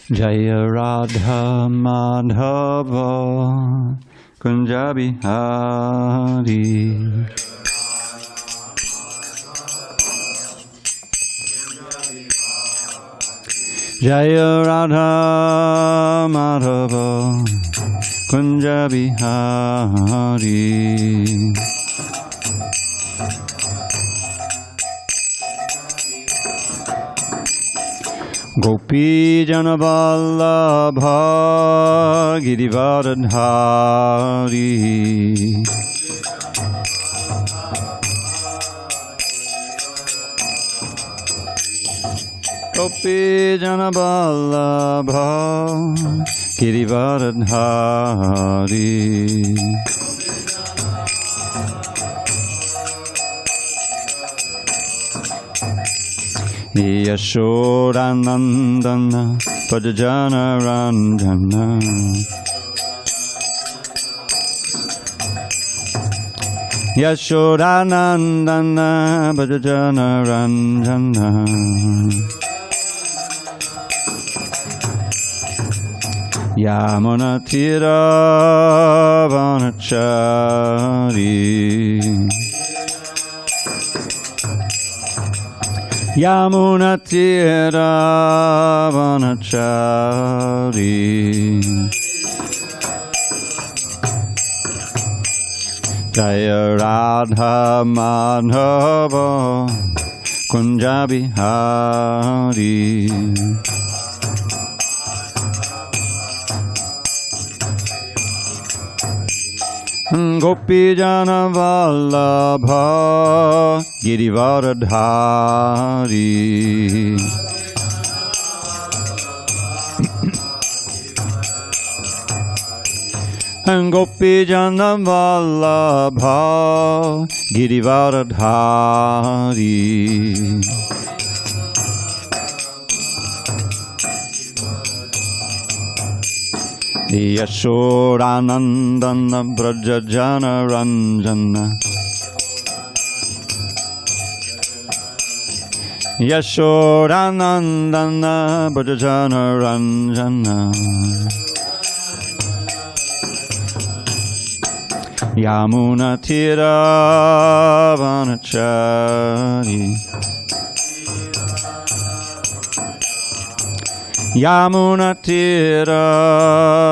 Jaya Radha Madhava Kunja Bihari. Jaya Radha Madhava Kunja Bihari. Gopi Jana Vallabha Girivardhari. Gopi Jana Vallabha Girivardhari. Yashodanandana Pajajana Ranjana. Yashodanandana Pajajana Ranjana. Yamuna Tira Vanachari. Yamuna Tira Vanachari. Jaya Radha Madhava Kunja Bihari. Gopi Jana Vallabha Girivardhari. Gopi Jana Vallabha Girivardhari. Yashodanandana Brajajana Ranjana. Yashodanandana Brajajana Ranjana. Yamuna Tira Vanachari. Yamuna Tira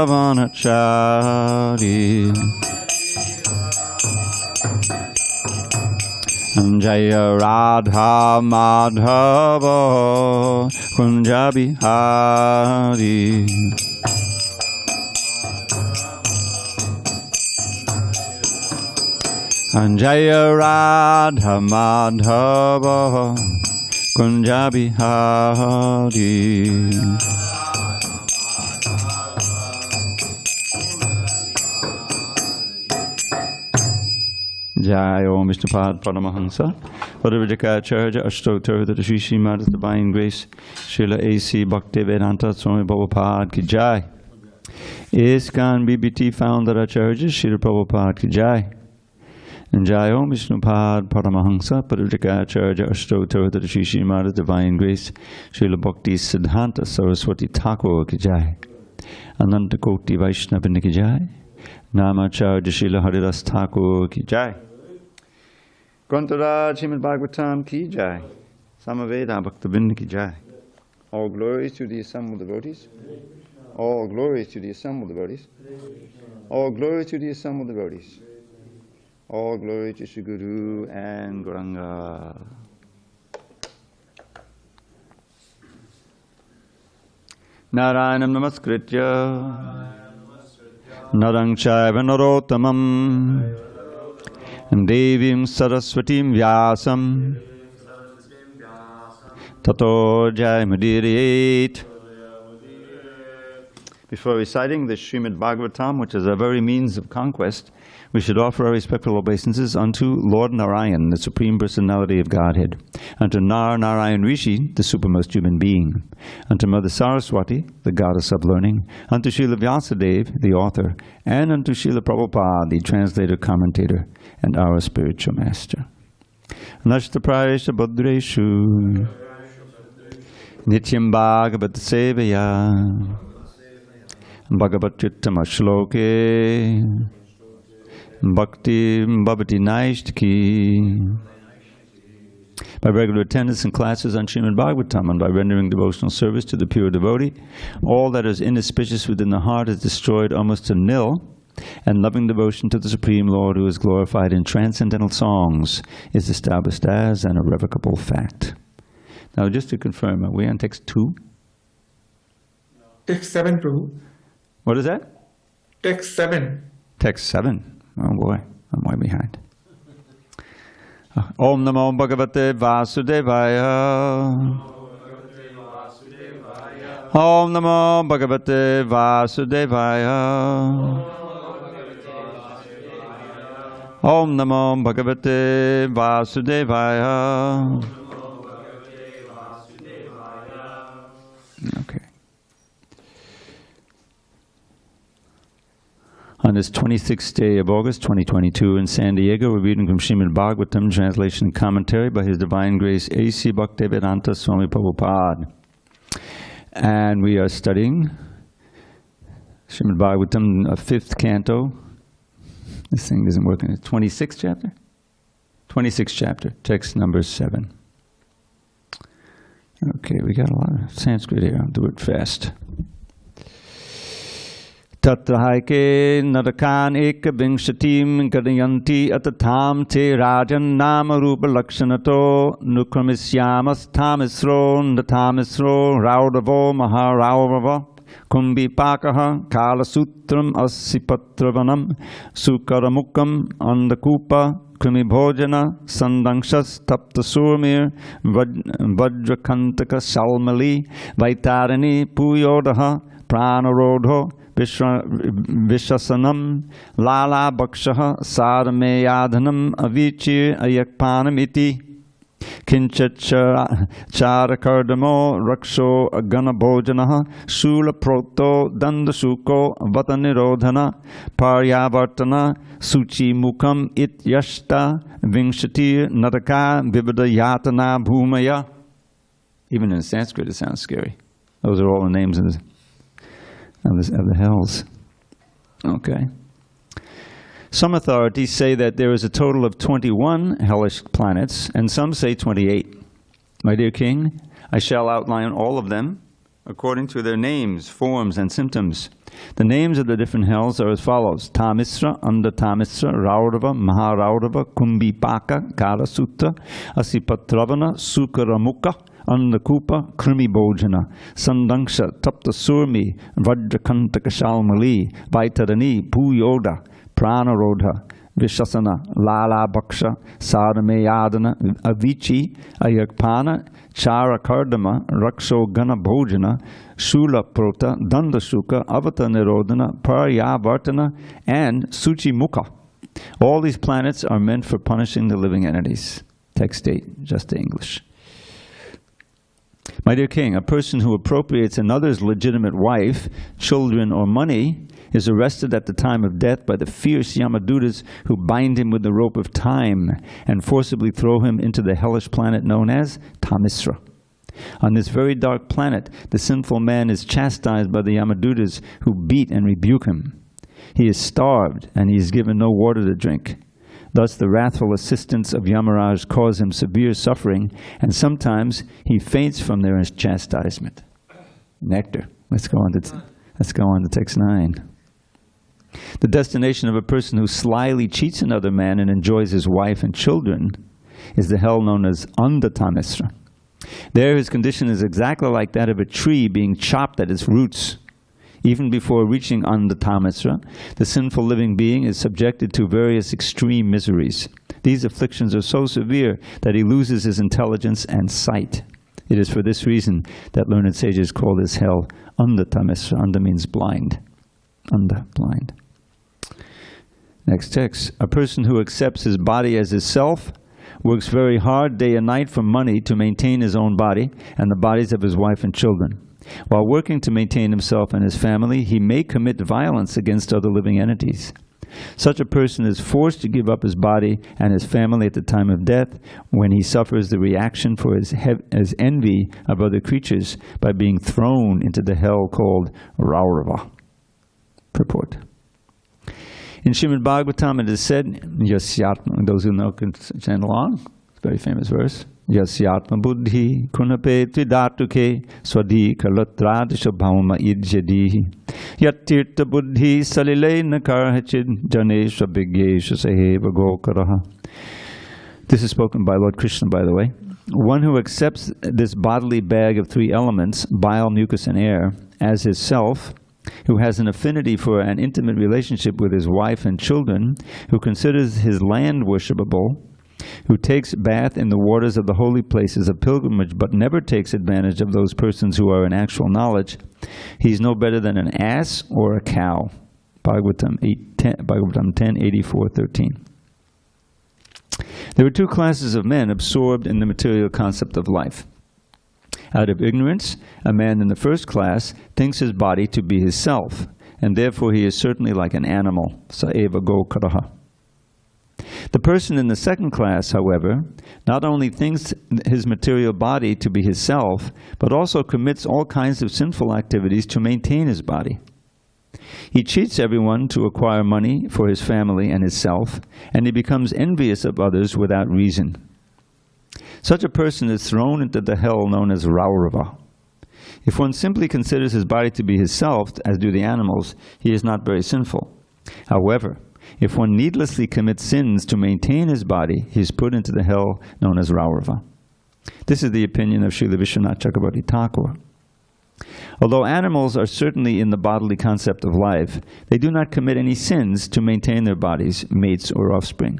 Vanachari. Jaya Radha Madhava Kunja Bihari. Jaya Radha Madhava Kunja Bihari. Jai Om Vishnupad Paramahansa Padavajaka Ashtotar that Sri Srimad Divine Grace Srila A.C. Bhakti Vedanta Swami Prabhupada Ki Jai. ISKCON BBT founder Acharya Srila Prabhupada Ki Jai. And Jai Om Vishnupad Paramahansa Padavajaka Ashtotar that Sri Srimad Divine Grace Srila Bhakti Siddhanta Saraswati Thakur Ki Jai. Ananta Koti Vaishnava Ki Jai. Namacharya Srila Haridas Thakur Ki Jai. Grantharaj Srimad Bhagavatam Ki Jai. Samaveda Bhaktavinda Ki Jai. All glories to the assembled devotees. All glories to the assembled devotees. All glories to the assembled devotees. All glory to Sri Guru and Gauranga. Narayanam Namaskritya Narang Chaiva Narottamam Devim Saraswatim Vyasam Tato Jayamudiriet. Before reciting the Srimad Bhagavatam, which is a very means of conquest, we should offer our respectful obeisances unto Lord Narayan, the Supreme Personality of Godhead, unto Narayan Rishi, the supermost human being, unto Mother Saraswati, the goddess of learning, unto Srila Vyasadeva, the author, and unto Srila Prabhupada, the translator, commentator, and our spiritual master. Nashtaprayesha Bhadreshu Nityam Bhagavata Sevaya Bhagavat Chittama Shloke Bhakti Bhavati Naishtaki. By regular attendance in classes on Srimad Bhagavatam and by rendering devotional service to the pure devotee, all that is inauspicious within the heart is destroyed almost to nil, and loving devotion to the Supreme Lord, who is glorified in transcendental songs, is established as an irrevocable fact. Now, just to confirm, are we on text 2? Text 7, Prabhu. What is that? Text 7. Text 7. Oh boy, I'm way behind. Om Namo Bhagavate Vasudevaya. Om Namo Bhagavate Vasudevaya. Om Namo Bhagavate Vasudevaya. Okay. On this 26th day of August 2022 in San Diego, we're reading from Srimad Bhagavatam, translation and commentary by His Divine Grace A.C. Bhakti Vedanta Swami Prabhupada. And we are studying Srimad Bhagavatam, 5th canto. This thing isn't working. 26th chapter? 26th chapter, text number 7. Okay, we got a lot of Sanskrit here. I'll do it fast. Tatra haike narakan eka vingshatim gadayanti atatam te rajan nama rupa lakshanato nukramisyamas tamisro natamisro rauravo maharaurava kumbipakaha kalasutram asipatravanam sukaramukam andakupa krimibhojana sandangshas tapta surmir vajrakantaka salmali vaitarani puyodaha pranarodho Vishasanam Lala Bhakshaha Sarameyadhanam Avichir Ayakpanam iti Kinchat Charakardamo Raksho Ganabhojanaha Shula Proto Dandasuko Vatanirodhana Paryavartana Suchi Mukam Ityashta Vingshatir Nataka Vivada Yatana Bhumaya. Even in Sanskrit it sounds scary. Those are all the names of the hells. Okay. Some authorities say that there is a total of 21 hellish planets, and some say 28. My dear King, I shall outline all of them according to their names, forms, and symptoms. The names of the different hells are as follows: Tamisra, Andhatamisra, Raurava, Maharaurava, Kumbipaka, Karasutra, Asipatravana, Sukaramukha, Andakupa, Krimibhojana, Sandangsha, Tapta Surmi, Vajrakantaka Shalmali, Vaitarani, Puyoda, Pranarodha, Vishasana, Lala Bhaksha, Sarameyadana, Avichi, Ayakpana, Charakardama, Raksho Gana Bhojana, Shula Prota, Dandasuka, Avata Nirodhana, Paryavartana, and Suchi Mukha. All these planets are meant for punishing the living entities. Text 8, just the English. My dear King, a person who appropriates another's legitimate wife, children, or money is arrested at the time of death by the fierce Yamadutas who bind him with the rope of time and forcibly throw him into the hellish planet known as Tamisra. On this very dark planet, the sinful man is chastised by the Yamadutas who beat and rebuke him. He is starved and he is given no water to drink. Thus the wrathful assistants of Yamaraj cause him severe suffering, and sometimes he faints from their chastisement. Nectar. Let's go on to text 9. The destination of a person who slyly cheats another man and enjoys his wife and children is the hell known as Andhatamisra. There his condition is exactly like that of a tree being chopped at its roots. Even before reaching Andhatamisra, the sinful living being is subjected to various extreme miseries. These afflictions are so severe that he loses his intelligence and sight. It is for this reason that learned sages call this hell Andhatamisra. Andha means blind. Andha, blind. Next text. A person who accepts his body as his self works very hard day and night for money to maintain his own body and the bodies of his wife and children. While working to maintain himself and his family, he may commit violence against other living entities. Such a person is forced to give up his body and his family at the time of death, when he suffers the reaction for his envy of other creatures by being thrown into the hell called Raurava. Purport. In Srimad Bhagavatam it is said, Yasyatma, those who know can chant along, it's a very famous verse, Yasyatma buddhi kunape tvidatuke swadi kalatradisha bhauma idjadihi yattirta buddhi salile nakarhachid janesha bigyesha saheva gokaraha. This is spoken by Lord Krishna, by the way. One who accepts this bodily bag of three elements, bile, mucus, and air, as his self, who has an affinity for an intimate relationship with his wife and children, who considers his land worshipable, who takes bath in the waters of the holy places of pilgrimage but never takes advantage of those persons who are in actual knowledge, he's no better than an ass or a cow. Bhagavatam 10:84-13. There are two classes of men absorbed in the material concept of life. Out of ignorance, a man in the first class thinks his body to be his self, and therefore he is certainly like an animal. Sa eva gokaraha. The person in the second class, however, not only thinks his material body to be his self, but also commits all kinds of sinful activities to maintain his body. He cheats everyone to acquire money for his family and his self, and he becomes envious of others without reason. Such a person is thrown into the hell known as Raurava. If one simply considers his body to be his self, as do the animals, he is not very sinful. However, if one needlessly commits sins to maintain his body, he is put into the hell known as Raurava. This is the opinion of Srila Vishwanath Chakrabarti Thakur. Although animals are certainly in the bodily concept of life, they do not commit any sins to maintain their bodies, mates, or offspring.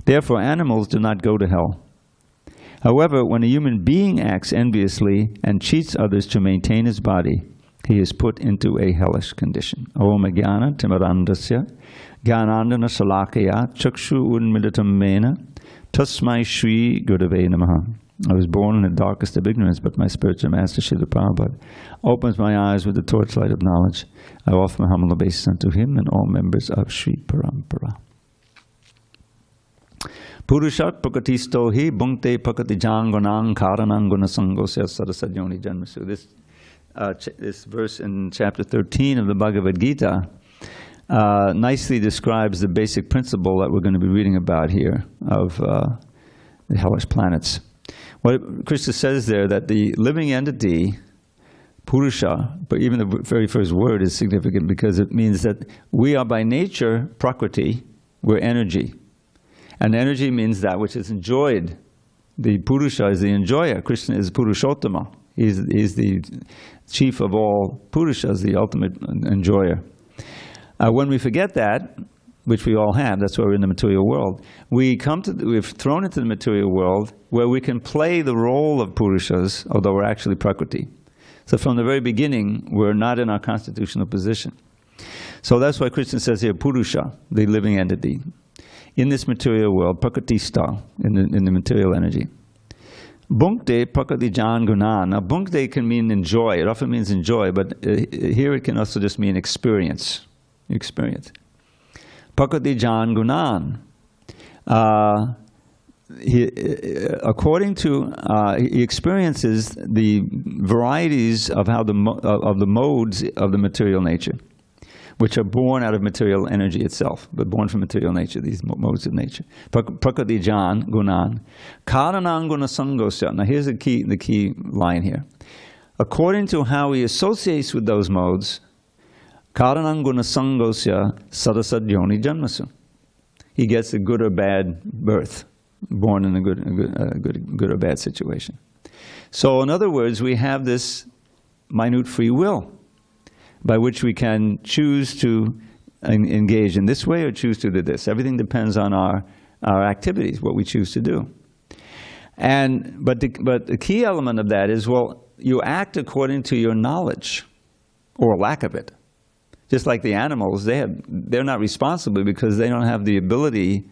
Therefore, animals do not go to hell. However, when a human being acts enviously and cheats others to maintain his body, he is put into a hellish condition. Om Jnana Timarandasya Jnanandana Salakaya Chakshu Unmidatam Mena Tasmai Shri Gurave Namaha. I was born in the darkest of ignorance, but my spiritual master, Srila Prabhupada, opens my eyes with the torchlight of knowledge. I offer my humble obeisance unto him and all members of Sri Parampara. Purushat pakatisto hi bhungte pakati jangonang karananguna sangosya sarasadyoni janmasu. This verse in chapter 13 of the Bhagavad Gita nicely describes the basic principle that we're going to be reading about here of the hellish planets. What Krishna says there, that the living entity, Purusha, but even the very first word is significant because it means that we are by nature Prakriti, we're energy. And energy means that which is enjoyed. The Purusha is the enjoyer. Krishna is Purushottama. He's the chief of all Purushas, the ultimate enjoyer. When we forget that, which we all have, that's why we're in the material world, we're thrown into the material world where we can play the role of Purushas, although we're actually Prakriti. So from the very beginning, we're not in our constitutional position. So that's why Krishna says here, Purusha, the living entity. In this material world, Prakritista, in the material energy. Bhunkte Prakriti Jan Gunan. Now, Bhunkte can mean enjoy. It often means enjoy, but here it can also just mean experience. Experience. Prakriti Jan Gunan. He experiences the varieties of how the modes of the material nature, which are born out of material energy itself, but born from material nature, these modes of nature. Prakriti Jan Gunan. Karananguna Sangosya. Now here's the key line here. According to how he associates with those modes, Karananguna Sangosya Sadasadyoni Janmasu. He gets a good or bad birth, born in a good or bad situation. So in other words, we have this minute free will, by which we can choose to engage in this way or choose to do this. Everything depends on our activities, what we choose to do. But the key element of that is, well, you act according to your knowledge, or lack of it. Just like the animals, they're not responsible because they don't have the ability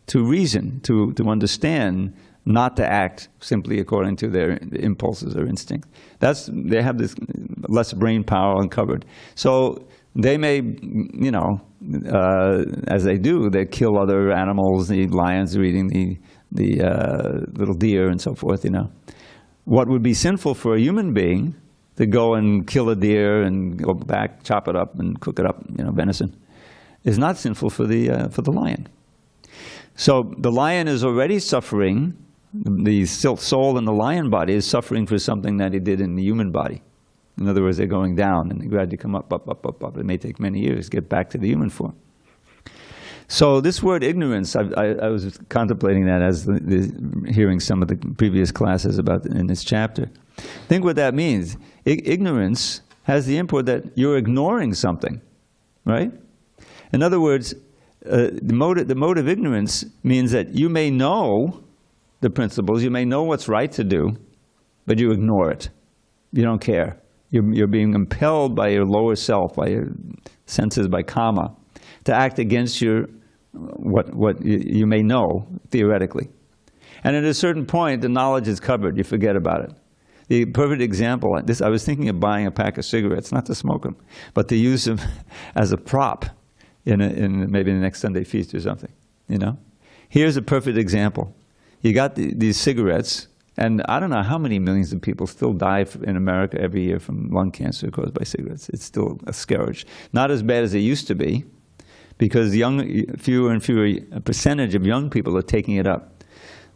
to reason, to understand, not to act simply according to their impulses or instincts. They have this less brain power uncovered. So they may, you know, as they do, they kill other animals. The lions are eating the little deer and so forth, you know. What would be sinful for a human being to go and kill a deer and go back, chop it up and cook it up, you know, venison, is not sinful for the lion. So the lion is already suffering. The soul in the lion body is suffering for something that he did in the human body. In other words, they're going down and they gradually come up. It may take many years to get back to the human form. So this word ignorance, I was contemplating that as hearing some of the previous classes about in this chapter. Think what that means. Ignorance has the import that you're ignoring something, right? In other words, the mode of ignorance means that you may know the principles, you may know what's right to do, but you ignore it. You don't care. You're being impelled by your lower self, by your senses, by karma, to act against your what you may know theoretically. And at a certain point, the knowledge is covered. You forget about it. The perfect example, I was thinking of buying a pack of cigarettes, not to smoke them, but to use them as a prop in maybe the next Sunday feast or something. You know, here's a perfect example. You got these cigarettes. And I don't know how many millions of people still die in America every year from lung cancer caused by cigarettes. It's still a scourge. Not as bad as it used to be, because fewer and fewer percentage of young people are taking it up.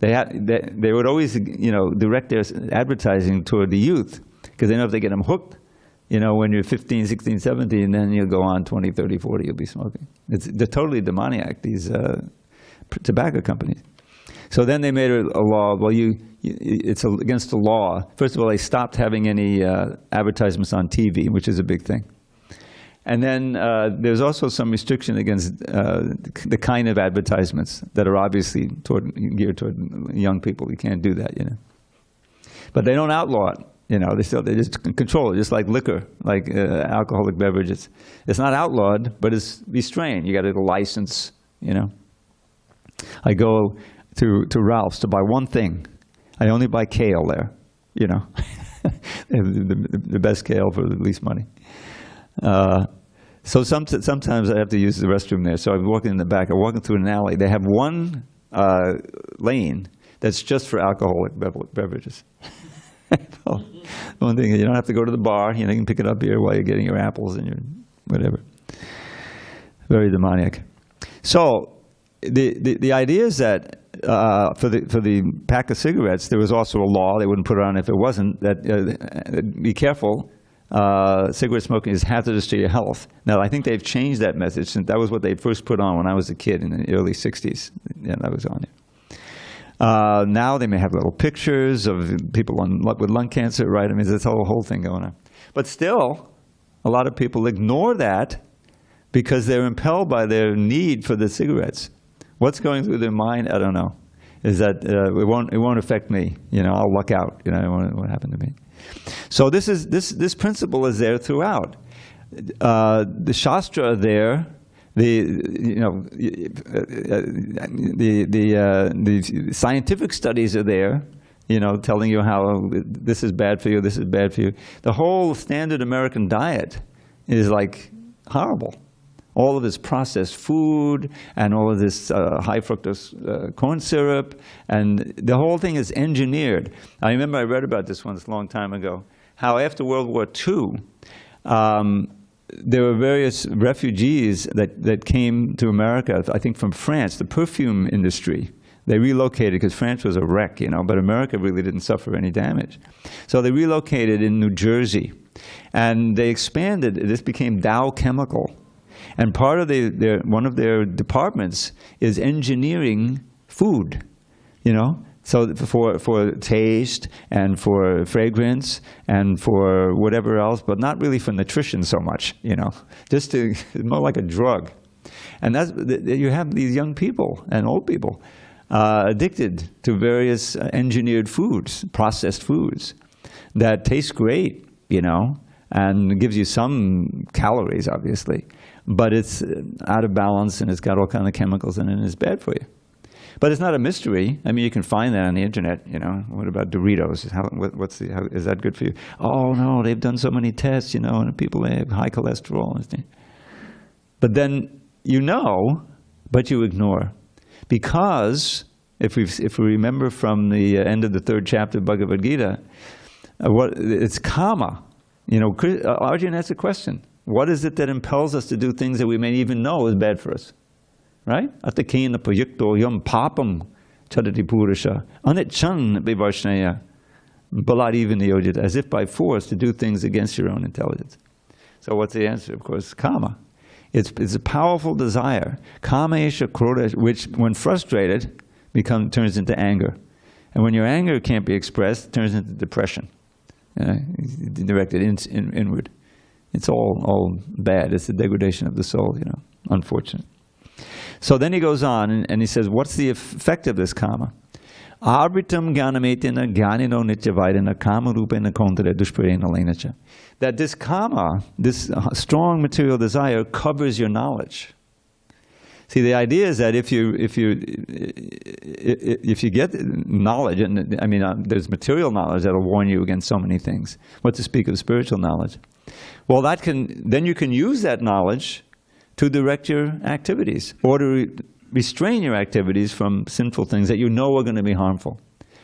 They would always, you know, direct their advertising toward the youth, because they know if they get them hooked, you know, when you're 15, 16, 17, then you'll go on 20, 30, 40, you'll be smoking. They're totally demoniac, these tobacco companies. So then they made a law, well, it's against the law. First of all, they stopped having any advertisements on TV, which is a big thing. And then there's also some restriction against the kind of advertisements that are obviously geared toward young people. You can't do that, you know. But they don't outlaw it, you know. They just control it, just like liquor, like alcoholic beverages. It's not outlawed, but it's restrained. You got a license, you know. I go to Ralph's to buy one thing. I only buy kale there, you know. the best kale for the least money. So sometimes I have to use the restroom there. So I'm walking in the back. I'm walking through an alley. They have one lane that's just for alcoholic beverages. One thing, you don't have to go to the bar. You know, you can pick it up here while you're getting your apples and your whatever. Very demoniac. So the idea is that for the pack of cigarettes, there was also a law. They wouldn't put it on if it wasn't. That be careful. Cigarette smoking is hazardous to your health. Now, I think they've changed that message, since that was what they first put on when I was a kid in the early 60s. Yeah, that was on it. Now they may have little pictures of people with lung cancer, right? I mean, there's a whole thing going on. But still, a lot of people ignore that because they're impelled by their need for the cigarettes. What's going through their mind, I don't know. Is that it won't affect me. You know, I'll luck out. You know, it won't happen to me. So this principle is there throughout. The Shastra are there. The scientific studies are there. You know, telling you how this is bad for you, this is bad for you. The whole standard American diet is like horrible. All of this processed food and all of this high fructose corn syrup, and the whole thing is engineered. I remember I read about this once a long time ago, how after World War II, there were various refugees that came to America, I think from France, the perfume industry. They relocated because France was a wreck, you know, but America really didn't suffer any damage. So they relocated in New Jersey, and they expanded. This became Dow Chemical. And part of one of their departments is engineering food, you know, so for taste and for fragrance and for whatever else, but not really for nutrition so much, you know, more like a drug. And you have these young people and old people addicted to various engineered foods, processed foods that taste great, you know, and gives you some calories, obviously. But it's out of balance and it's got all kinds of chemicals in it and it's bad for you. But it's not a mystery. I mean, you can find that on the internet, you know. What about Doritos? Is that good for you? Oh, no, they've done so many tests, you know, and people have high cholesterol. But then you know, but you ignore. Because, if we remember from the end of the 3rd chapter of Bhagavad Gita, it's karma. You know, Arjuna asks a question. What is it that impels us to do things that we may even know is bad for us? Right? Atakena payukto yam papam chadati purusha anichan vivarshnaya baladivan niyojita, as if by force to do things against your own intelligence. So what's the answer? Of course, karma. It's a powerful desire. Kamesha krodha, which when frustrated turns into anger. And when your anger can't be expressed, it turns into depression. Directed inward. It's all bad. It's the degradation of the soul, you know, unfortunate. So then he goes on and he says, what's the effect of this karma? Arbitam gyanametina gyanino nityavaidana kama rupena kontra dushparena lenacha. That this karma, this strong material desire, covers your knowledge. See, the idea is that if you get knowledge, and I mean, there's material knowledge that'll warn you against so many things. What to speak of spiritual knowledge? Well, then you can use that knowledge to direct your activities, or to restrain your activities from sinful things that you know are going to be harmful.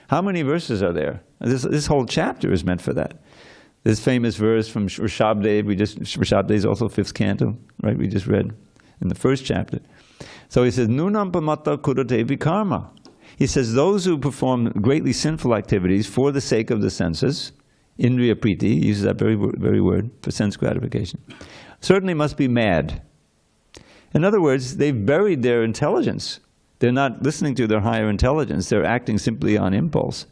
How many verses are there? This whole chapter is meant for that. This famous verse from Rishabdev, Rishabdev is also 5th canto, right? We just read in the 1st chapter. So he says, Nunam pamata kurate vikarma. He says, those who perform greatly sinful activities for the sake of the senses, indriya priti, he uses that very word for sense gratification, certainly must be mad. In other words, they've buried their intelligence. They're not listening to their higher intelligence. They're acting simply on impulse.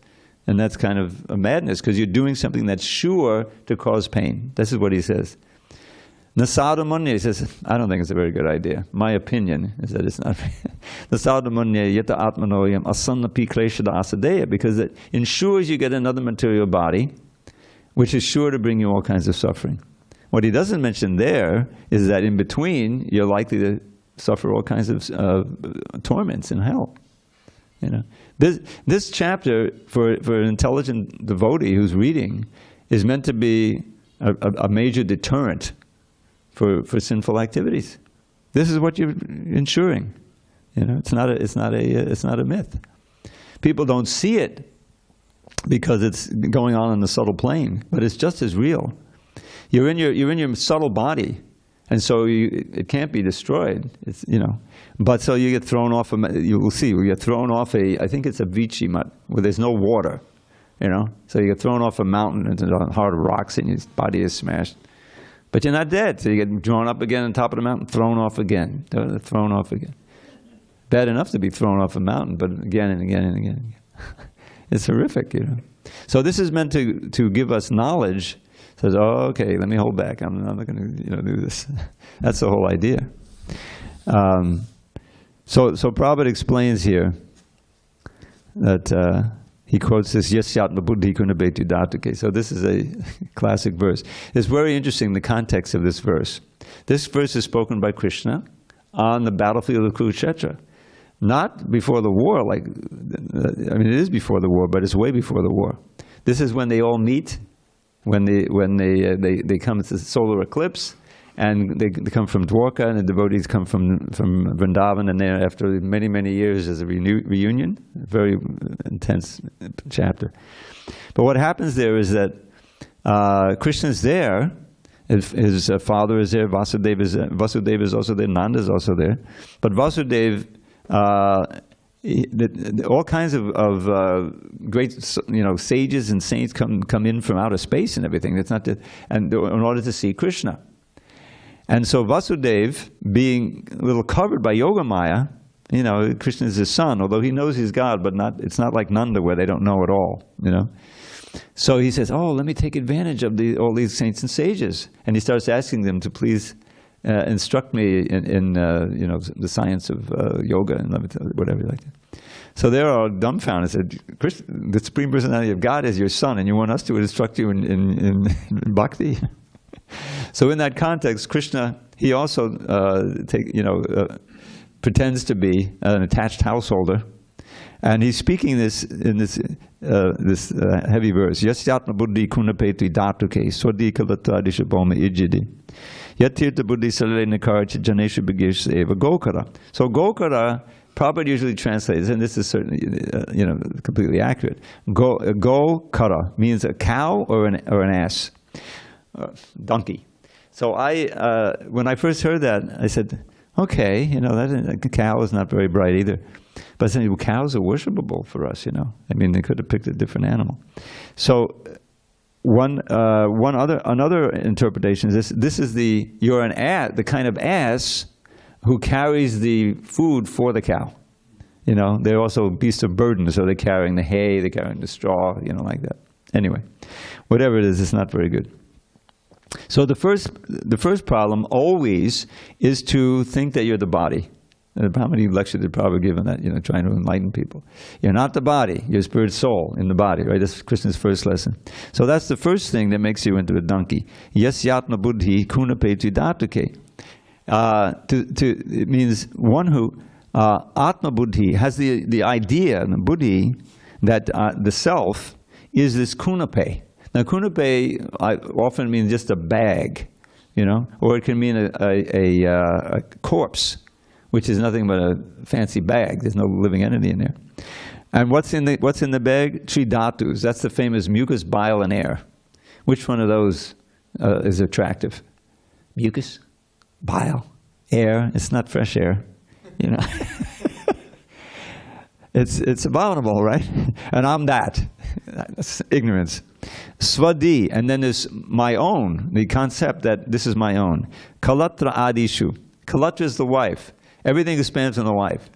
And that's kind of a madness, because you're doing something that's sure to cause pain. This is what he says. Nasada munya, he says, I don't think it's a very good idea. My opinion is that it's not. Nasada munya yata atmanoyam asannapi kleshada asadeya, because it ensures you get another material body, which is sure to bring you all kinds of suffering. What he doesn't mention there is that in between, you're likely to suffer all kinds of torments in hell. You know, this chapter for an intelligent devotee who's reading is meant to be a major deterrent for sinful activities. This is what you're ensuring. You know, it's not a myth. People don't see it because it's going on in the subtle plane, but it's just as real. You're in your subtle body, and so it can't be destroyed. It's, you know, but so you get thrown off. You will see, you get thrown off I think it's a Vichy mud where there's no water. You know, so you get thrown off a mountain into the heart of rocks, and your body is smashed. But you're not dead, so you get drawn up again on top of the mountain, thrown off again, thrown off again. Bad enough to be thrown off a mountain, but again and again and again. It's horrific, you know. So this is meant to give us knowledge. Says, oh, okay, let me hold back. I'm not going to, do this. That's the whole idea. So Prabhupada explains here that he quotes this Yasyatma Buddhi Kunabetu Dhatake. So this is a classic verse. It's very interesting, the context of this verse. This verse is spoken by Krishna on the battlefield of Kurukshetra. Not before the war, it is before the war, but it's way before the war. This is when they all meet, when they come to the solar eclipse, and they come from Dwarka, and the devotees come from Vrindavan, and there after many, many years there's a reunion. Very intense chapter. But what happens there is that Krishna's there, his father is there, Vasudeva is also there, Nanda is also there. But Vasudeva, all kinds of great, sages and saints come in from outer space and everything. That's not in order to see Krishna. And so Vasudeva, being a little covered by Yogamaya, Krishna is his son, although he knows he's God, but it's not like Nanda where they don't know at all, So he says, oh, let me take advantage of all these saints and sages. And he starts asking them to please instruct me in the science of yoga and whatever like that. So they're all dumbfounded. Said, the Supreme Personality of God is your son, and you want us to instruct you in Bhakti? So in that context, Krishna, he also pretends to be an attached householder, And he's speaking this in this heavy verse. Yasyatma buddhi kunapeti dhatuke swadika dishaboma ijidi. Yatirtha buddhi salale nakarcha janesha begish eva gokara. So gokara, Prabhupada usually translates, and this is certainly completely accurate. Gokara means a cow or an ass, donkey. So when I first heard that, I said, okay, that a cow is not very bright either. But I said, well, cows are worshipable for us, I mean, they could have picked a different animal. So another interpretation is this is you're an ass, the kind of ass who carries the food for the cow. They're also beasts of burden, so they're carrying the hay, they're carrying the straw, like that. Anyway, whatever it is, it's not very good. So the first problem always is to think that you're the body. How many lectures did Prabhupada give on that, trying to enlighten people? You're not the body, you're spirit soul in the body, right? That's Krishna's first lesson. So that's the first thing that makes you into a donkey. Yasyatma buddhi kunapeti dhatuke. It means one who, atma buddhi, has the idea, the buddhi, that the self is this kunape. Now kunape often means just a bag, or it can mean a corpse, which is nothing but a fancy bag. There's no living entity in there. And what's in the bag? Three dhatus. That's the famous mucus, bile, and air. Which one of those is attractive? Mucus, bile, air. It's not fresh air, It's abominable, right? And I'm that. That's ignorance. Svadi, and then there's my own, the concept that this is my own. Kalatra adishu. Kalatra is the wife. Everything expands on the wife.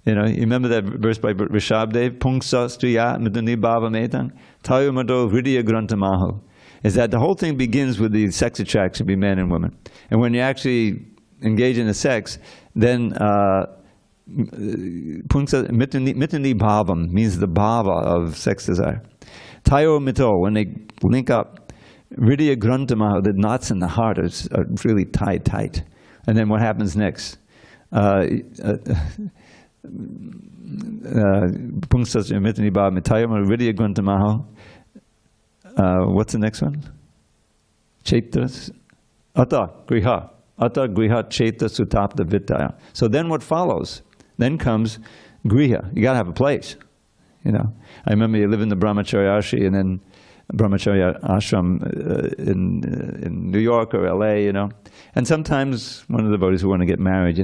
You remember that verse by Rishabdev? Pungsa striya miduni bhava metang tayumado hridiya grantamaho. Is that the whole thing begins with the sex attraction between men and women. And when you actually engage in the sex, then pungsa mitani bhavam means the bhava of sex desire. Tayo mito, when they link up, hridiya grantamaho, the knots in the heart are really tight. And then what happens next? What's the next one? Chaita Ata Griha Chaita Sutapta Vittaya. So then what follows? Then comes Griha. You got to have a place. I remember you live in the Brahmacharya Ashram, and then Brahmacharya Ashram in New York or LA, And sometimes one of the devotees who want to get married,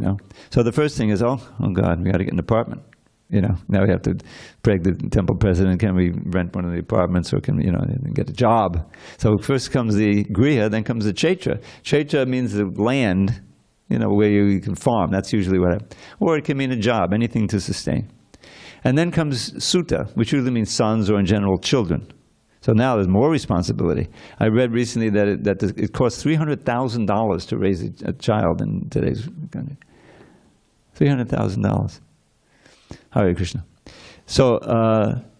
So the first thing is, oh God, we got to get an apartment. Now we have to beg the temple president, can we rent one of the apartments, or can we, get a job? So first comes the griha, then comes the chaitra. Chaitra means the land, where you can farm. That's usually what happens. Or it can mean a job, anything to sustain. And then comes sutta, which usually means sons or in general children. So now there's more responsibility. I read recently that it costs $300,000 to raise a child in today's country. $300,000. Hare Krishna. So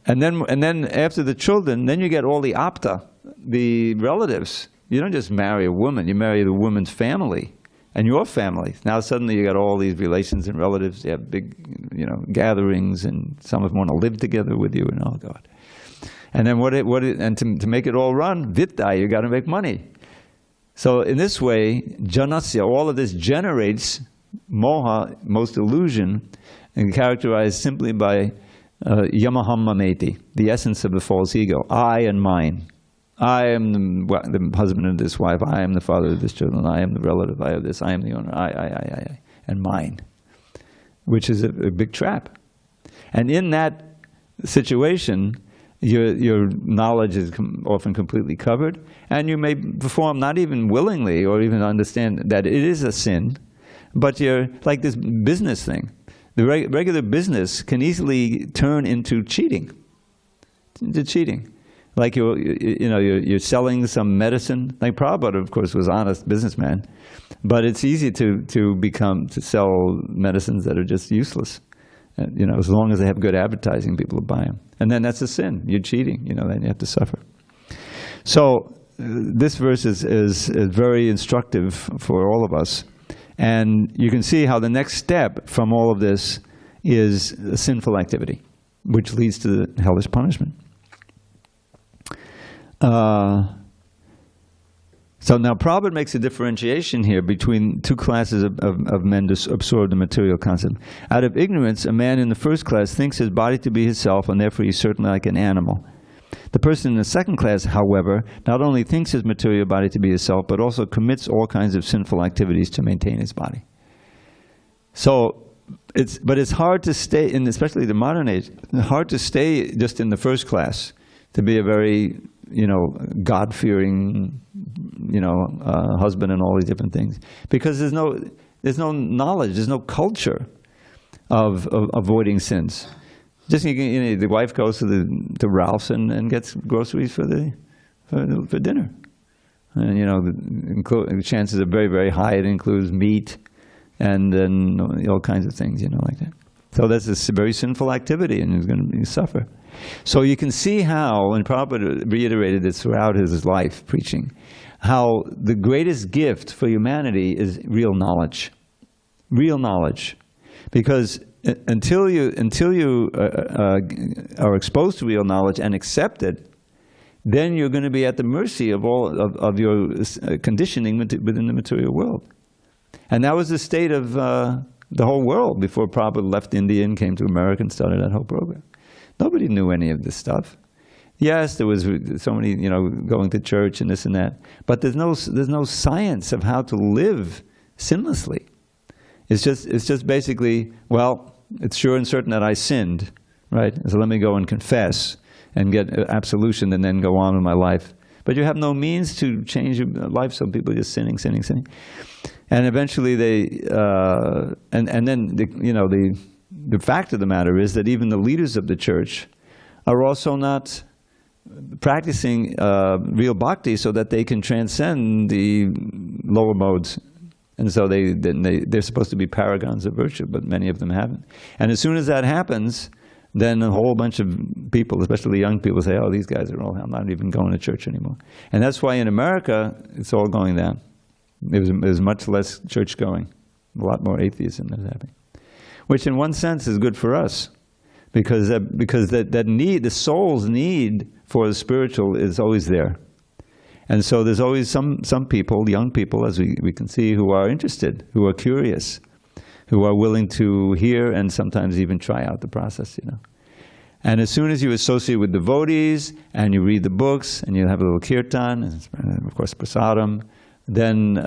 and then after the children, then you get all the apta, the relatives. You don't just marry a woman; you marry the woman's family and your family. Now suddenly you got all these relations and relatives. You have big, gatherings, and some of them want to live together with you. And oh God. And then to make it all run, vitta, you got to make money. So in this way, janasya, all of this generates moha, most illusion, and characterized simply by yamahammameti, the essence of the false ego. I and mine. I am the husband of this wife. I am the father of this children. I am the relative. I have this. I am the owner. I. And mine. Which is a big trap. And in that situation, your knowledge is often completely covered, and you may perform not even willingly or even understand that it is a sin, but you're like this business thing. The regular business can easily turn into cheating. Like you're selling some medicine. Like Prabhupada, of course, was an honest businessman, but it's easy to sell medicines that are just useless. As long as they have good advertising, people will buy them. And then that's a sin. You're cheating, then you have to suffer. So this verse is very instructive for all of us. And you can see how the next step from all of this is sinful activity. which leads to the hellish punishment. So now Prabhupada makes a differentiation here between two classes of men to absorb the material concept. Out of ignorance, a man in the first class thinks his body to be his self, and therefore he's certainly like an animal. The person in the second class, however, not only thinks his material body to be his self, but also commits all kinds of sinful activities to maintain his body. So, it's hard to stay, in especially the modern age, hard to stay just in the first class, to be a very, God-fearing, husband and all these different things. Because there's no knowledge, there's no culture of avoiding sins. Just the wife goes to Ralph's and gets groceries for dinner, and the chances are very, very high. It includes meat and then all kinds of things, like that. So that's a very sinful activity, and he's going to suffer. So you can see how, and Prabhupada reiterated this throughout his life preaching, how the greatest gift for humanity is real knowledge. Real knowledge. Because until you are exposed to real knowledge and accept it, then you're going to be at the mercy of all of your conditioning within the material world. And that was the state of the whole world before Prabhupada left India and came to America and started that whole program. Nobody knew any of this stuff. Yes, there was so many, going to church and this and that, but there's no science of how to live sinlessly. It's just basically, well, it's sure and certain that I sinned, right? So let me go and confess and get absolution and then go on with my life. But you have no means to change your life, so people are just sinning. And eventually and then the fact of the matter is that even the leaders of the church are also not practicing real bhakti so that they can transcend the lower modes. And so they're supposed to be paragons of virtue, but many of them haven't. And as soon as that happens, then a whole bunch of people, especially young people, say, oh, these guys I'm not even going to church anymore. And that's why in America, it's all going down. There's much less church going, a lot more atheism that's happening. Which in one sense is good for us, because that need, the soul's need for the spiritual is always there. And so there's always some people, young people, as we can see, who are interested, who are curious, who are willing to hear and sometimes even try out the process, And as soon as you associate with devotees, and you read the books, and you have a little kirtan, and of course prasadam, then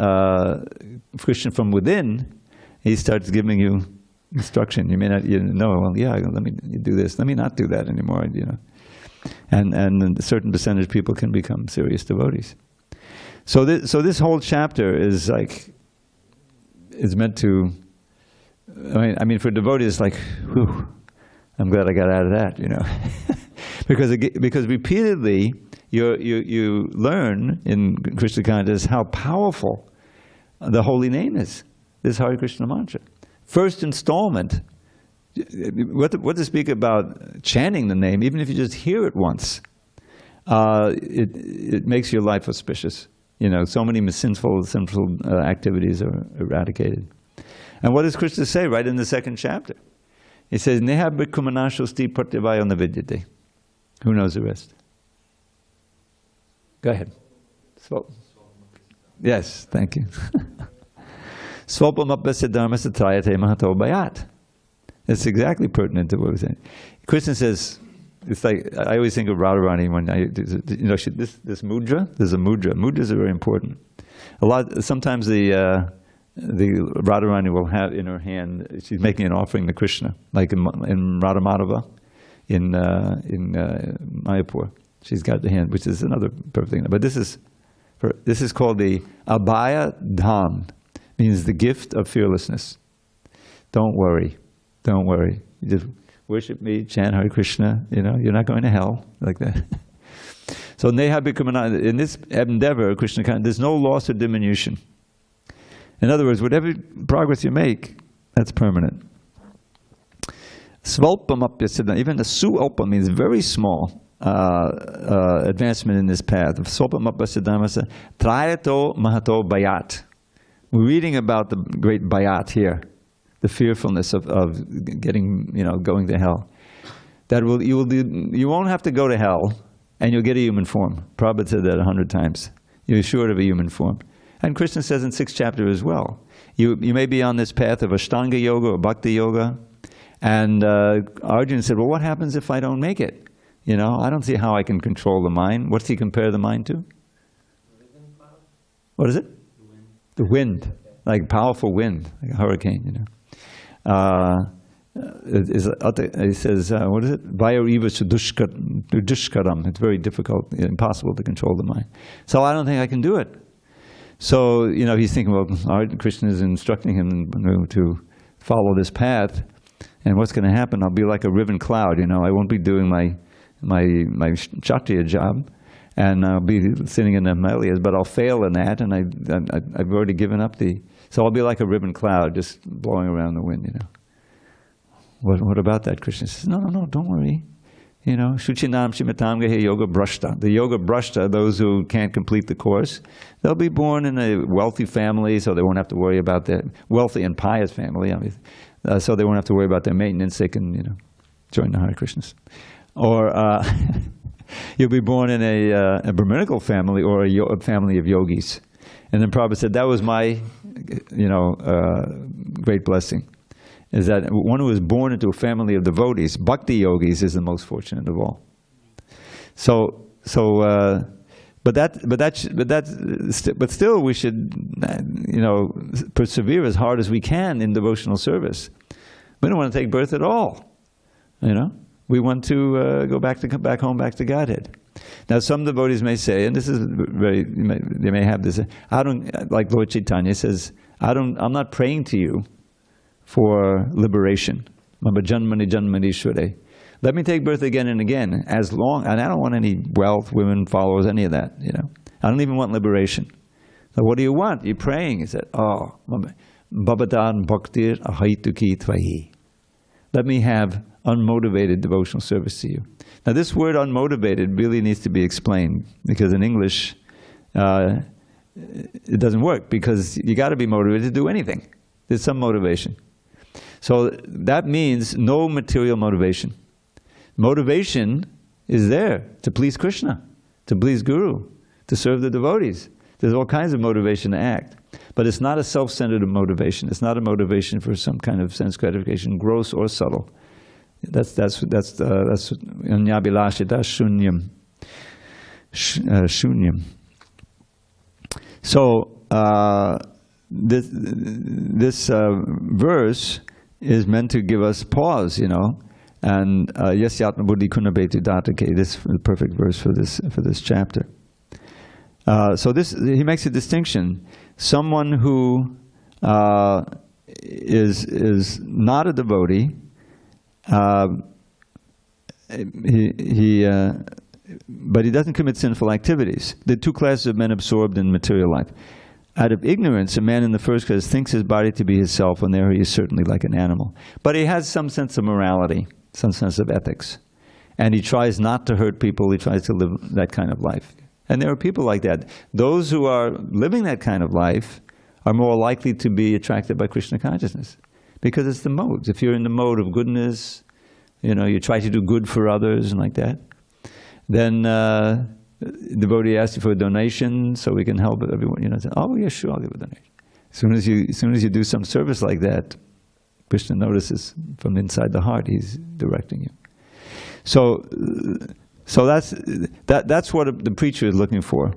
Krishna from within, he starts giving you instruction. You may not know, well, yeah, let me do this, let me not do that anymore, And a certain percentage of people can become serious devotees. So this whole chapter is meant to, I mean, for devotees, it's like, whew, I'm glad I got out of that, because repeatedly you learn in Krishna consciousness how powerful the holy name is. This Hare Krishna mantra. First installment. What to speak about chanting the name, even if you just hear it once, it makes your life auspicious. So many sinful activities are eradicated. And what does Krishna say right in the second chapter? He says, Neha bhikkumanashosti pratyavaya navidyate. Who knows the rest? Go ahead. Yes, thank you. Svapam apasya dharmasya trayate mahato bayat. It's exactly pertinent to what we're saying. Krishna says, it's like, I always think of Radharani when this mudra, there's a mudra. Mudras are very important. Sometimes the Radharani will have in her hand, she's making an offering to Krishna, like in Radha Madhava, in Mayapur. She's got the hand, which is another perfect thing. But this is called the Abhaya Dham, means the gift of fearlessness. Don't worry. Don't worry. You just worship me, chant Hare Krishna, you're not going to hell, like that. So Neha bhikkumanashosti, in this endeavor, Krishna, there's no loss or diminution. In other words, whatever progress you make, that's permanent. Svalpam apyasiddham, even the su-alpa means very small advancement in this path. Svalpam apyasiddhamasa trayato mahato bayat. We're reading about the great bayat here. The fearfulness of getting, going to hell. that you won't have to go to hell, and you'll get a human form. Prabhupada said that 100 times. You're assured of a human form. And Krishna says in 6th chapter as well. You may be on this path of Ashtanga Yoga or Bhakti Yoga. And Arjuna said, well, what happens if I don't make it? You know, I don't see how I can control the mind. What's he compare the mind to? What is it? The wind. Like powerful wind, like a hurricane, you know. He says, what is it? Vayariva sudushkaram. It's very difficult, impossible to control the mind. So I don't think I can do it. So, you know, he's thinking, well, Krishna is instructing him to follow this path. And what's going to happen? I'll be like a riven cloud, you know. I won't be doing my Kshatriya job. And I'll be sitting in the Himalayas, but I'll fail in that. And I've already given up so I'll be like a riven cloud just blowing around the wind, you know. What about that? Krishna says, no, don't worry. You know, Shuchinam Shimatam Gehe Yoga Brashta. The Yoga Brashta, those who can't complete the course, they'll be born in a wealthy family, so they won't have to worry about their wealthy and pious family. I mean, so they won't have to worry about their maintenance. They can, you know, join the Hare Krishnas. Or you'll be born in a Brahminical family or a family of yogis. And then Prabhupada said, that was my, you know, great blessing. Is that one who is born into a family of devotees, bhakti yogis, is the most fortunate of all. But still, we should, you know, persevere as hard as we can in devotional service. We don't want to take birth at all, you know. We want to go back home, back to Godhead. Now, some devotees may say, and this is they may have this. I don't, like Lord Chaitanya says, I'm not praying to you for liberation. Janmani Janmani Shure. Let me take birth again and again, and I don't want any wealth, women, followers, any of that, you know. I don't even want liberation. So what do you want? You're praying. He said, Babadan Bhaktir Ahaituki Tvahi. Let me have unmotivated devotional service to you. Now this word unmotivated really needs to be explained, because in English it doesn't work, because you got to be motivated to do anything. There's some motivation. So that means no material motivation. Motivation is there to please Krishna, to please Guru, to serve the devotees. There's all kinds of motivation to act. But it's not a self-centered motivation. It's not a motivation for some kind of sense gratification, gross or subtle. That's Anyabilashita Shunyam. Shunyam. So this verse is meant to give us pause, you know, and Yasyatma Buddhi Kunabeti Datake. This is the perfect verse for this chapter. So he makes a distinction. Someone who is not a devotee, but he doesn't commit sinful activities. There are two classes of men absorbed in material life. Out of ignorance, a man in the first class thinks his body to be his self, and there he is certainly like an animal. But he has some sense of morality, some sense of ethics. And he tries not to hurt people, he tries to live that kind of life. And there are people like that. Those who are living that kind of life are more likely to be attracted by Krishna consciousness, because it's the modes. If you're in the mode of goodness, you know, you try to do good for others and like that, then the devotee asks you for a donation so we can help everyone. You know, say, oh yeah, sure, I'll give a donation. As soon as you do some service like that, Krishna notices from inside the heart he's directing you. So that's what the preacher is looking for.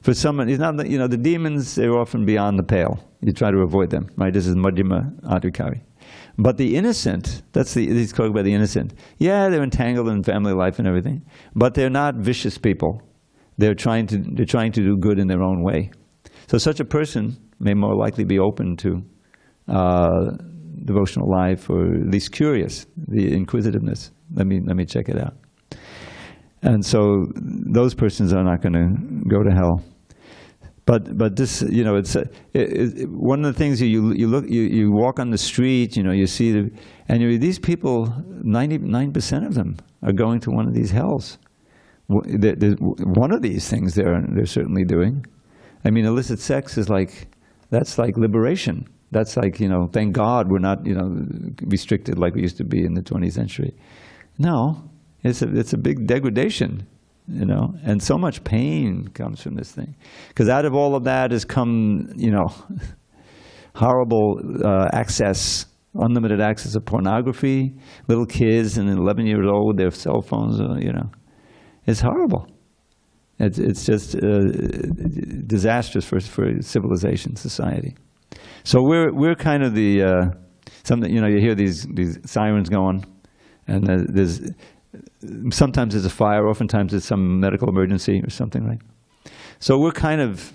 For someone, he's not, you know, the demons, they're often beyond the pale. You try to avoid them, right? This is Madhyama Adhikari. But the innocent, he's talking about the innocent. Yeah, they're entangled in family life and everything, but they're not vicious people. They're trying to do good in their own way. So such a person may more likely be open to devotional life, or at least curious, the inquisitiveness. Let me check it out. And so those persons are not going to go to hell. But this, you know, it's one of the things you walk on the street, you know, you see these people, 99% of them are going to one of these hells. There's one of these things they're certainly doing. I mean, illicit sex is that's like liberation. That's like, you know, thank God we're not, you know, restricted like we used to be in the 20th century. No, it's a big degradation, and so much pain comes from this thing. Because out of all of that has come, horrible access, unlimited access of pornography, little kids and 11 years old with their cell phones, It's horrible. It's just disastrous for civilization, society. So we're kind of the something. You hear these sirens going, and sometimes there's a fire, oftentimes there's some medical emergency or something like. So we're kind of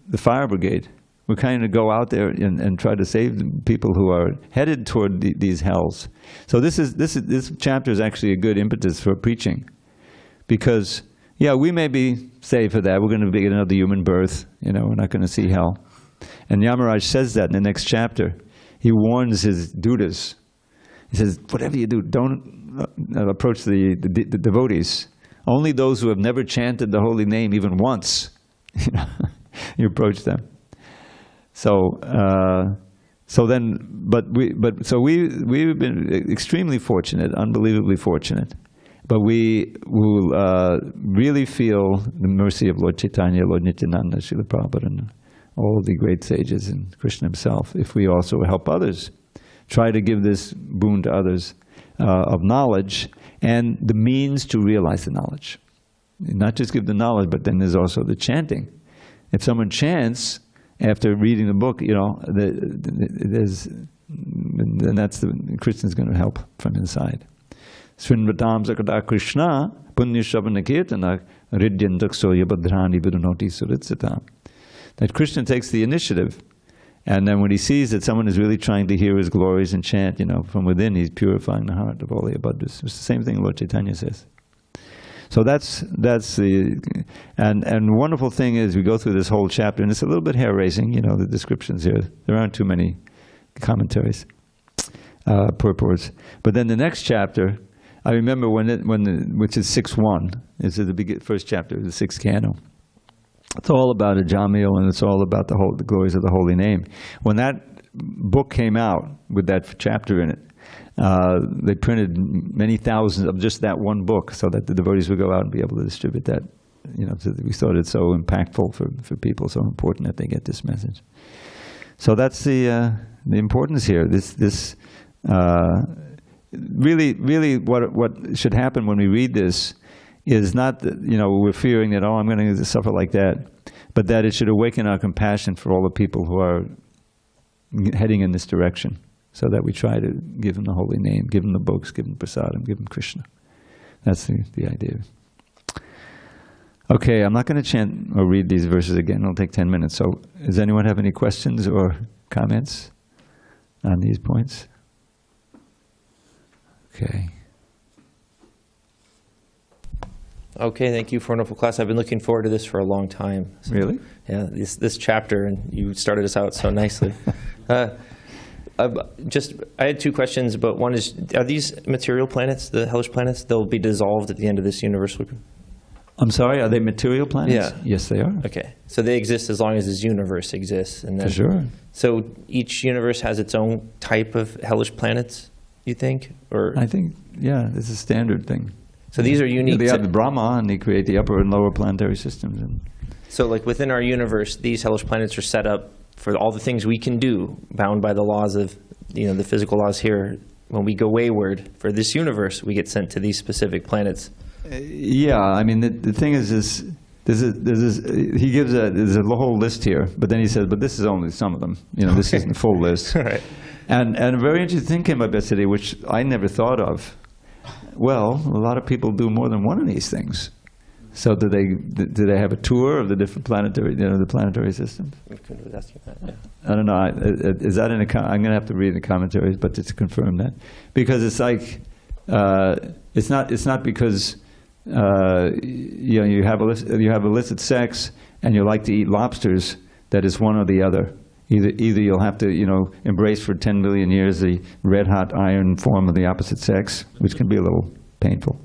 the fire brigade. We kind of go out there and try to save the people who are headed toward these hells. So this chapter is actually a good impetus for preaching, because we may be saved for that. We're going to get another human birth. We're not going to see hell. And Yamaraj says that in the next chapter. He warns his dutas. He says, whatever you do, don't approach the devotees. Only those who have never chanted the holy name even once, you approach them. So we've been extremely fortunate, unbelievably fortunate. But we will really feel the mercy of Lord Chaitanya, Lord Nityananda, Srila Prabhupada, and all the great sages, and Krishna himself, if we also help others, try to give this boon to others of knowledge and the means to realize the knowledge. Not just give the knowledge, but then there's also the chanting. If someone chants after reading the book, then Krishna's going to help from inside. Srimad Bhagavatam Krishna Punya Shavana Kirtana Ridyantakso Yabhadrani Vidunoti Suritsatam. That Krishna takes the initiative, and then when he sees that someone is really trying to hear his glories and chant, from within, he's purifying the heart of all the abhadras. It's the same thing Lord Chaitanya says. So that's the and wonderful thing is we go through this whole chapter, and it's a little bit hair-raising, the descriptions here. There aren't too many commentaries, purports. But then the next chapter, I remember which is 6.1, is the first chapter, the 6th canto. It's all about Ajamil, and it's all about the glories of the holy name. When that book came out with that chapter in it, they printed many thousands of just that one book, so that the devotees would go out and be able to distribute that. We thought it's so impactful for people, so important that they get this message. So that's the importance here. This really what should happen when we read this is not that, we're fearing that, I'm going to suffer like that, but that it should awaken our compassion for all the people who are heading in this direction, so that we try to give them the holy name, give them the books, give them prasadam, give them Krishna. That's the idea. Okay, I'm not going to chant or read these verses again. It'll take 10 minutes. So does anyone have any questions or comments on these points? Okay. Okay, thank you for a wonderful class. I've been looking forward to this for a long time. So, really? Yeah, this chapter, and you started us out so nicely. I had two questions, but one is, are these material planets, the hellish planets, they'll be dissolved at the end of this universe? I'm sorry, are they material planets? Yeah. Yes, they are. Okay, so they exist as long as this universe exists. And then, for sure. So each universe has its own type of hellish planets, you think? Or I think, it's a standard thing. So these are unique. They have the Brahma, and they create the upper and lower planetary systems. And so like within our universe, these hellish planets are set up for all the things we can do, bound by the laws of, the physical laws here. When we go wayward for this universe, we get sent to these specific planets. I mean, the thing is he gives there's a whole list here, but then he says, but this is only some of them. This isn't the full list. Right. And a very interesting thing came up yesterday, which I never thought of. Well, a lot of people do more than one of these things. So do they have a tour of the different planetary, the planetary systems? I don't know. Is that I'm going to have to read the commentaries, but to confirm that, because it's like it's not because you have illicit sex and you like to eat lobsters that is one or the other. Either you'll have to embrace for 10 million years the red hot iron form of the opposite sex, which can be a little painful,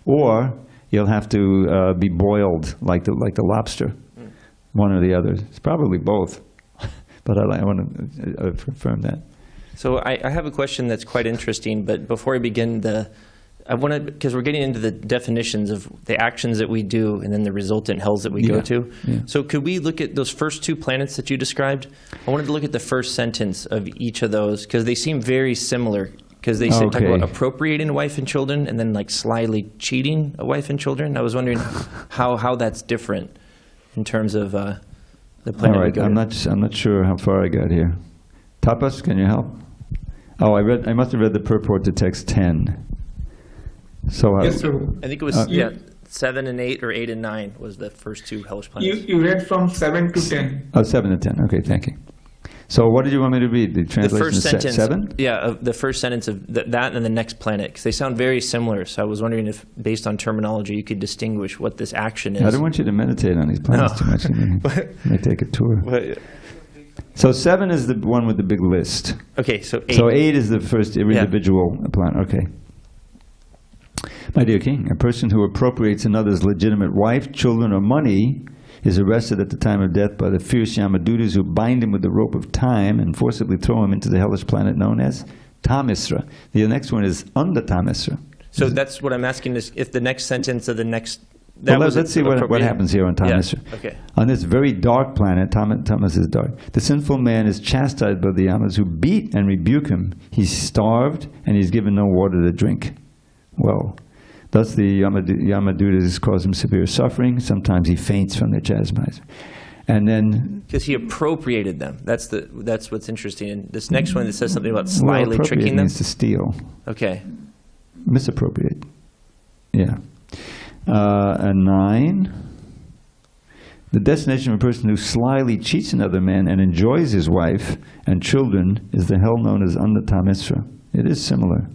or you'll have to be boiled like the lobster, one or the other. It's probably both, but I want to confirm that. So I have a question that's quite interesting, but before I begin, I want to, because we're getting into the definitions of the actions that we do and then the resultant hells that we go to. Yeah. So could we look at those first two planets that you described? I wanted to look at the first sentence of each of those because they seem very similar. Because they talk about appropriating a wife and children and then like slyly cheating a wife and children. I was wondering how that's different in terms of the planet. All right, I'm not sure how far I got here. Tapas, can you help? Oh, I must have read the purport to text 10. So Yes, Prabhu. I think it was 7 and 8 or 8 and 9 was the first two hellish planets. You read from 7 to 10. Oh, 7 and 10. Okay, thank you. So what did you want me to read? The translation first sentence, 7? Yeah, of the first sentence of that and the next planet, because they sound very similar. So I was wondering if, based on terminology, you could distinguish what this action is. I don't want you to meditate on these planets too much. You may take a tour. But, so 7 is the one with the big list. okay, so 8. So 8 is the first individual planet. Okay. My dear king, a person who appropriates another's legitimate wife, children, or money is arrested at the time of death by the fierce Yamadutas who bind him with the rope of time and forcibly throw him into the hellish planet known as Tamisra. The next one is under Tamisra. So that's what I'm asking is if the next sentence of the next... Let's see what happens here on Tamisra. Yeah. Okay. On this very dark planet, Tamas is dark, the sinful man is chastised by the Yamas who beat and rebuke him. He's starved and he's given no water to drink. Well, thus the Yamadutas cause him severe suffering. Sometimes he faints from their chastisement. And then... Because he appropriated them. That's what's interesting. And this next one that says something about slyly tricking them. Means to steal. Okay. Misappropriate. Yeah. And 9. The destination of a person who slyly cheats another man and enjoys his wife and children is the hell known as Anda Tamisra. It is similar.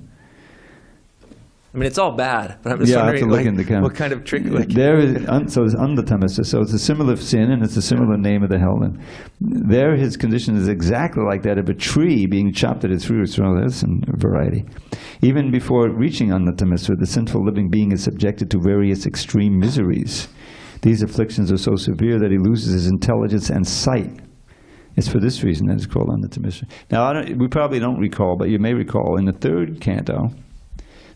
I mean, it's all bad, but I'm just wondering what kind of trick. There is, so it's Anda Tamisra. So it's a similar sin and it's a similar name of the hell. And there his condition is exactly like that of a tree being chopped at its roots. Well, there's some variety. Even before reaching Anda Tamisra, the sinful living being is subjected to various extreme miseries. These afflictions are so severe that he loses his intelligence and sight. It's for this reason that it's called Anda Tamisra. Now, we probably don't recall, but you may recall in the 3rd canto,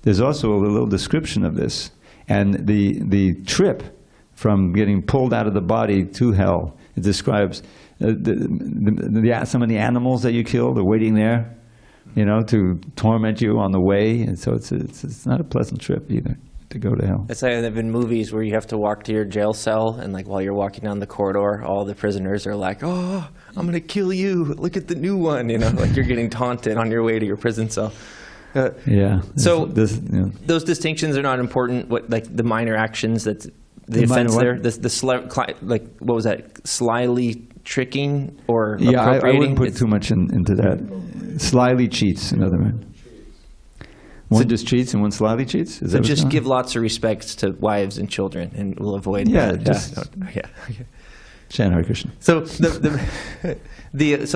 there's also a little description of this. And the trip from getting pulled out of the body to hell, it describes some of the animals that you killed are waiting there, to torment you on the way. And so it's not a pleasant trip either, to go to hell. It's like there have been movies where you have to walk to your jail cell, and while you're walking down the corridor, all the prisoners are like, "Oh, I'm going to kill you. Look at the new one," like you're getting taunted on your way to your prison cell. Yeah. So those distinctions are not important. What the minor actions that the offense there, what was that? Slyly tricking or appropriating? I wouldn't put too much into that. Slyly cheats, in other words. One just cheats and one slyly cheats? Is that just give lots of respect to wives and children, and we'll avoid that. Chant Hare Krishna. So this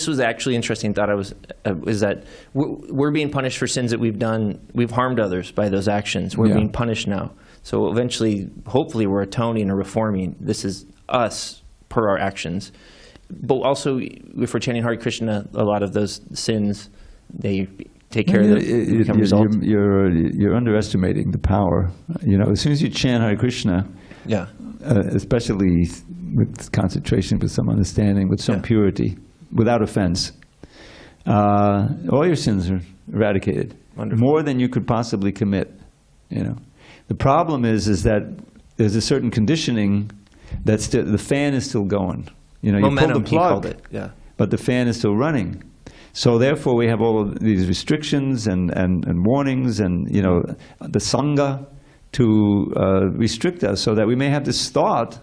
was actually interesting thought is that we're being punished for sins that we've done. We've harmed others by those actions. We're being punished now. So eventually, hopefully, we're atoning or reforming. This is us per our actions. But also, if we're chanting Hare Krishna, a lot of those sins, they take care of them, become resolved. You're underestimating the power. As soon as you chant Hare Krishna, especially with concentration, with some understanding, with some purity, without offense, all your sins are eradicated. Wonderful. More than you could possibly commit. The problem is that there's a certain conditioning that the fan is still going. Momentum, you pull the plug, he called it. but the fan is still running. So therefore, we have all of these restrictions and warnings and the sangha to restrict us, so that we may have this thought,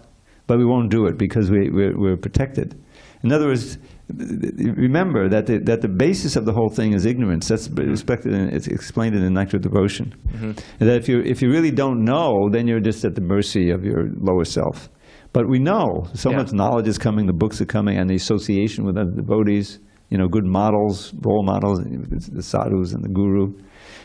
but we won't do it because we're protected. In other words, remember that the basis of the whole thing is ignorance. That's respected, and it's explained in the Nectar of Devotion. Mm-hmm. And that if you really don't know, then you're just at the mercy of your lower self. But we know so much knowledge is coming, the books are coming, and the association with other devotees. Good models, role models, the sadhus and the guru.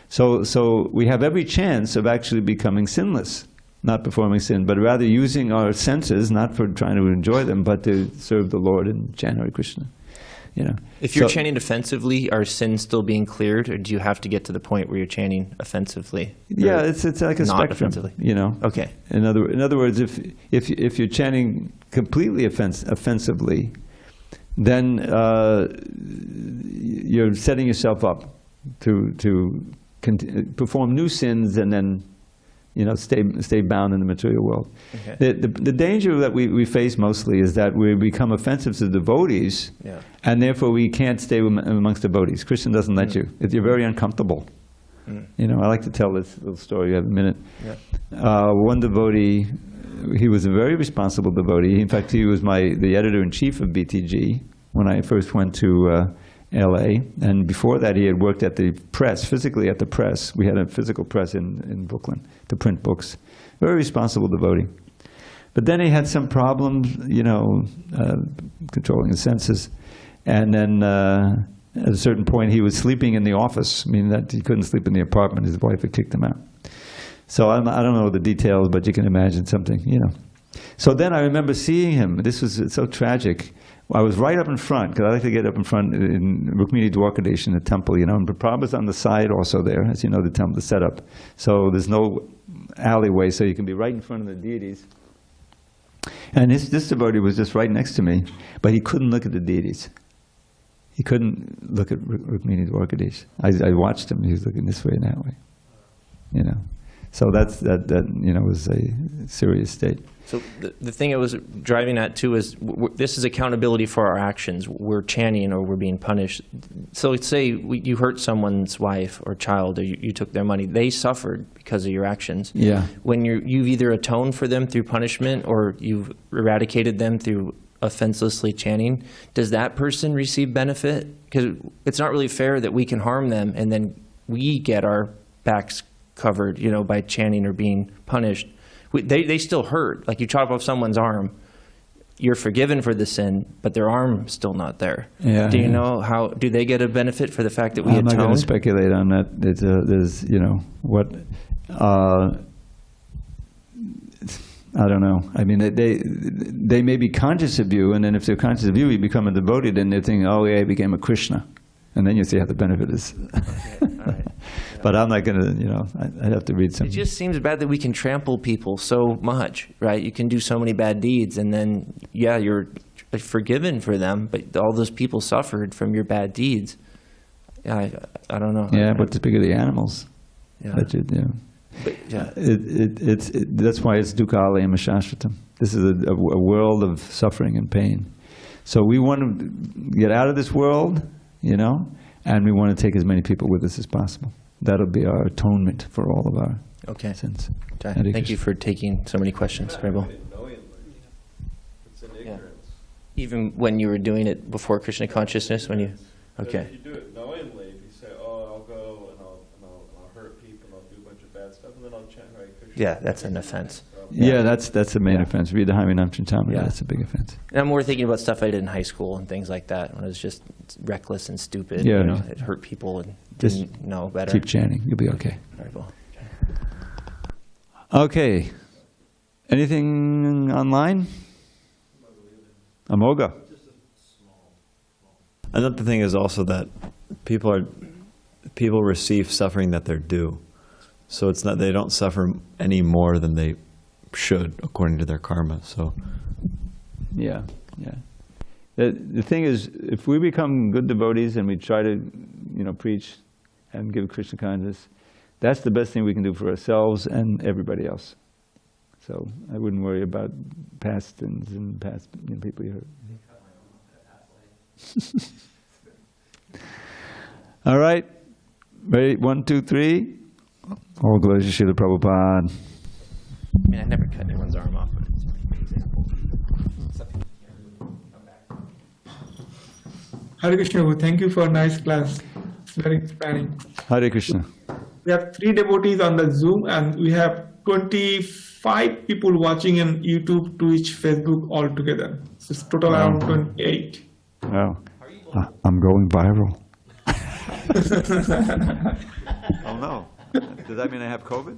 So we have every chance of actually becoming sinless, not performing sin, but rather using our senses, not for trying to enjoy them, but to serve the Lord and chant Hare Krishna. you know. If you're So- chanting offensively, are sins still being cleared, or do you have to get to the point where you're chanting offensively? Yeah, Or it's like a not spectrum, offensively? you know. Okay. In other words, if you're chanting completely offensively, then you're setting yourself up to perform new sins and then, you know, stay bound in the material world. Okay. The danger that we face mostly is that we become offensive to devotees, Yeah. and therefore we can't stay amongst devotees. Krishna doesn't let you. You're very uncomfortable. You know, I like to tell this little story. You have a minute. Yeah. One devotee, he was a very responsible devotee. In fact, he was the editor-in-chief of BTG when I first went to LA. And before that, he had worked at the press, physically at the press. We had a physical press in Brooklyn to print books. Very responsible devotee. But then he had some problems, you know, controlling his senses. And then at a certain point, he was sleeping in the office, meaning that he couldn't sleep in the apartment. His wife had kicked him out. So I don't know the details, but you can imagine something, you know. So then I remember seeing him. This was so tragic. I was right up in front, because I like to get up in front in Rukmini Dwarkadesh in the temple, you know, and Prabhupada's on the side also there, as you know, the temple, the setup. So there's no alleyway, so you can be right in front of the deities. And this devotee was just right next to me, but he couldn't look at the deities. He couldn't look at Rukmini Dwarkadesh. I watched him, he was looking this way and that way, you know. So that you know, was a serious state. So the thing I was driving at too is this is accountability for our actions. We're chanting or we're being punished. So let's say you hurt someone's wife or child, or you took their money. They suffered because of your actions. Yeah. When you've either atoned for them through punishment or you've eradicated them through offenselessly chanting, does that person receive benefit? Because it's not really fair that we can harm them and then we get our backs covered, you know, by chanting or being punished. They still hurt. Like you chop off someone's arm, you're forgiven for the sin, but their arm's still not there. Yeah, do you yeah. know how? Do they get a benefit for the fact that we I'm not going to atoned? speculate on that. There's you know, what, I don't know. I mean, they may be conscious of you, and then if they're conscious of you, you become a devotee, then they're thinking, oh yeah, I became a Krishna. And then you see how the benefit is. Okay, all right. But I'm not going to, you know, I'd have to read some. It just seems bad that we can trample people so much, right? You can do so many bad deeds, and then, yeah, you're forgiven for them, but all those people suffered from your bad deeds. I don't know. Yeah, but the bigger the animals. Yeah. That you, yeah. But, yeah. That's why it's dukkha alayam shashvatam. This is a world of suffering and pain. So we want to get out of this world, you know, and we want to take as many people with us as possible. That'll be our atonement for all of our sins. Okay. Hare Thank you Krishna. for taking so many questions, Prabhu. It's an ignorance. Even when you were doing it before Krishna consciousness, when you, But okay. if you do it knowingly, if you say, "Oh, I'll go and I'll hurt people and I'll do a bunch of bad stuff, and then I'll chant Hare Krishna." Yeah, that's an offense. So, Yeah, that's the main Yeah. offense. Read the Harinam Chintamani, Yeah. that's a big offense. And I'm more thinking about stuff I did in high school and things like that, when I was just reckless and stupid. Yeah. You know, it hurt people and Just didn't know better. Keep chanting, you'll be okay. Very well. Okay. Anything online? Amoga. Another thing is also that people receive suffering that they're due. So it's not, they don't suffer any more than they should according to their karma. So Yeah, yeah. The thing is, if we become good devotees and we try to, you know, preach and give Krishna consciousness, that's the best thing we can do for ourselves and everybody else. So I wouldn't worry about past sins and past, you know, people you hurt. All right. Ready? 1, 2, 3. All glory to Srila Prabhupada. I mean, I never cut anyone's arm off, but it's an example. Hare Krishna, thank you for a nice class. It's very inspiring. Hare Krishna. We have 3 devotees on the Zoom and we have 25 people watching on YouTube, Twitch, Facebook all together. So it's total around 28. Wow. I'm going viral. Oh no. Does that mean I have COVID?